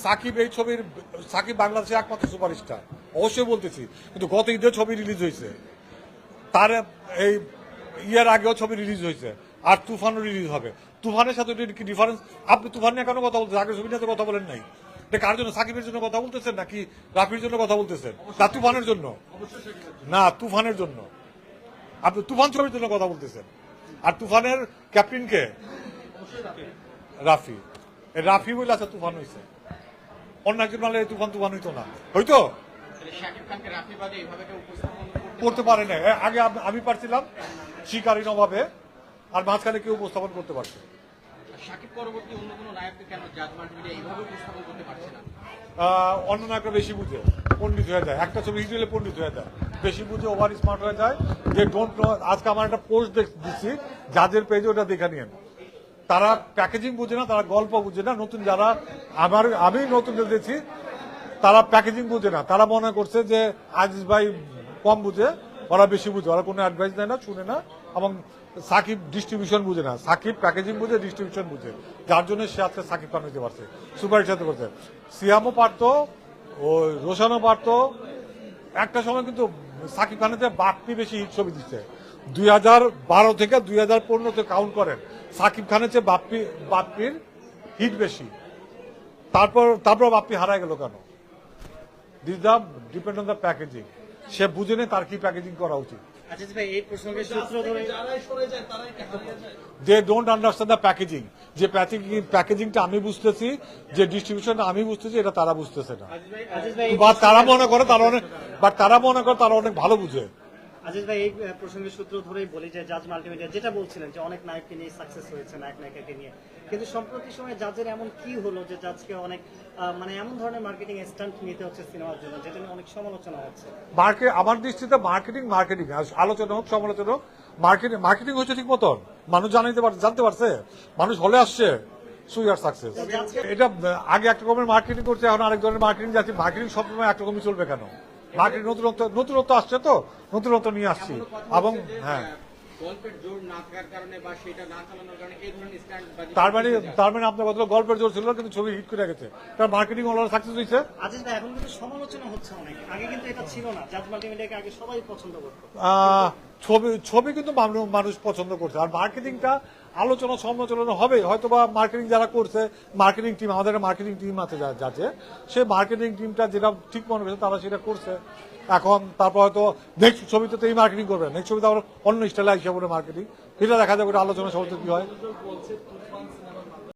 সাকিব এই ছবির সাকিব বাংলাদেশের একমাত্র সুপারস্টার, অবশ্যই বলতেছি, কিন্তু গত ঈদে ছবি রিলিজ হয়েছে, তার এই ইয়ার আগেও ছবি রিলিজ হয়েছে, আর তুফানও রিলিজ হবে। তুফানের সাথে কি ডিফারেন্স? আপনি তুফান নিয়ে কেন কথা বলতেছেন? আগের ছবি নিয়ে তো কথা বলেন নাই। এটা কার জন্য? সাকিবের জন্য কথা বলতেছেন নাকি রাফির জন্য কথা বলতেছেন? না তুফানের জন্য, না তুফানের জন্য। আপনি তুফান ছবির জন্য কথা বলতেছেন। আর তুফানের ক্যাপ্টেনকে রাফি, রাফি বলে আছে তুফান হয়েছে, অন্য একজন মানে তুফান তুফান হইতো না, হয়তো করতে পারে না। আগে আমি পারছিলাম শিকারী নবাবে, আর মাঝখানে কেউ উপস্থাপন করতে পারছে। অন্য নায়করা বেশি বুঝে, পণ্ডিত হয়ে যায়, একটা ছবি হিট হলে পণ্ডিত হয়ে যায়, বেশি বুঝে, ওভার স্মার্ট হয়ে যায়। যে ডোন্ট নো, আজকে আমার একটা পোস্ট দিচ্ছি যাদের পেজে, ওটা দেখে নিন। তারা প্যাকেজিং বুঝে না, তারা গল্প বুঝে না। নতুন যারা আমি নতুন দেখছি, তারা প্যাকেজিং বুঝে না। তারা মনে করছে যে আজিজ ভাই কম বুঝে, ওরা বেশি বুঝে, ওরা কোনো অ্যাডভাইস দেয় না, শুনে না। এবং সাকিব ডিস্ট্রিবিউশন বুঝে না, সাকিব প্যাকেজিং বুঝে, ডিস্ট্রিবিউশন বুঝে, যার জন্য সে আজকে সাকিব খান হইতে পারছে, সুপার সাথে করছে। সিয়ামও পারতো, ওই রোশনও পারতো। একটা সময় কিন্তু সাকিব খানের বাপ্পি বেশি হিট ছবি দিচ্ছে। 2012 থেকে 2015 কাউন্ট করেন, সাকিব খানের চেয়ে বাপ্পির হিট বেশি। তারপর বাপ্পি হারায় গেল কেন? This the depend on the packaging. সে বুঝে নেই তার কি প্যাকেজিং করা উচিত। They don't understand the packaging. যে প্যাকেজিংটা আমি বুঝতেছি, যে ডিস্ট্রিবিউশনটা আমি বুঝতেছি, এটা তারা বুঝতেছে না। বা তারা মনে করে তারা অনেক ভালো বুঝে। আজিজ ভাই, এই প্রসঙ্গের সূত্র ধরেই বলি যে জাজ মাল্টিমিডিয়া যেটা বলছিলেন যে অনেক নায়ককে নিয়ে সাকসেস হয়েছে, নায়িকাকে নিয়ে, কিন্তু সম্প্রতি সময়ে জাজের এমন কি হলো যে জাজকে অনেক মানে এমন ধরনের মার্কেটিং স্টান্ট নিতে হচ্ছে সিনেমার জন্য, যেটা নিয়ে অনেক সমালোচনা হচ্ছে। আমার দৃষ্টিতে মার্কেটিং আলোচনা হোক, সমালোচনা হোক, মার্কেটিং হচ্ছে ঠিক মতন, মানুষ জানতে পারছে, মানুষ হলে আসছে, সুই আর সাকসেস। এটা আগে এক রকমের মার্কেটিং করছে, এখন আরেক ধরনের মার্কেটিং যাচ্ছে। মার্কেটিং সবসময় একরকমই চলবে কেন? মার্কেটিং নতুনত্ব আসছে, তো নতুনত্ব নিয়ে আসছি। এবং হ্যাঁ, তার মানে আপনার কথা গল্পের জোর ছিল, কিন্তু ছবি হিট করে গেছে, তার মার্কেটিং অলরেডি সাকসেস হয়েছে। আজিজ ভাই, এখন কিন্তু সমালোচনা হচ্ছে অনেক, আগে কিন্তু এটা ছিল না। জাজ মাল্টিমিডিয়াকে আগে সবাই পছন্দ করতো। ছবি কিন্তু মানুষ পছন্দ করছে, আর মার্কেটিংটা আলোচনা সমালোচনা হবে হয়তো। বা মার্কেটিং যারা করছে, মার্কেটিং টিম, আমাদের মার্কেটিং টিম আছে যাচ্ছে, সেই মার্কেটিং টিমটা যেটা ঠিক মনে করছে তারা সেটা করছে। এখন তারপর হয়তো নেক্সট ছবিতে তো এই মার্কেটিং করবে, নেক্সট ছবিতে আবার অন্য স্টাইলে হিসাবে মার্কেটিং, এটা দেখা যাবে, আলোচনা সমালোচনা কি হয়।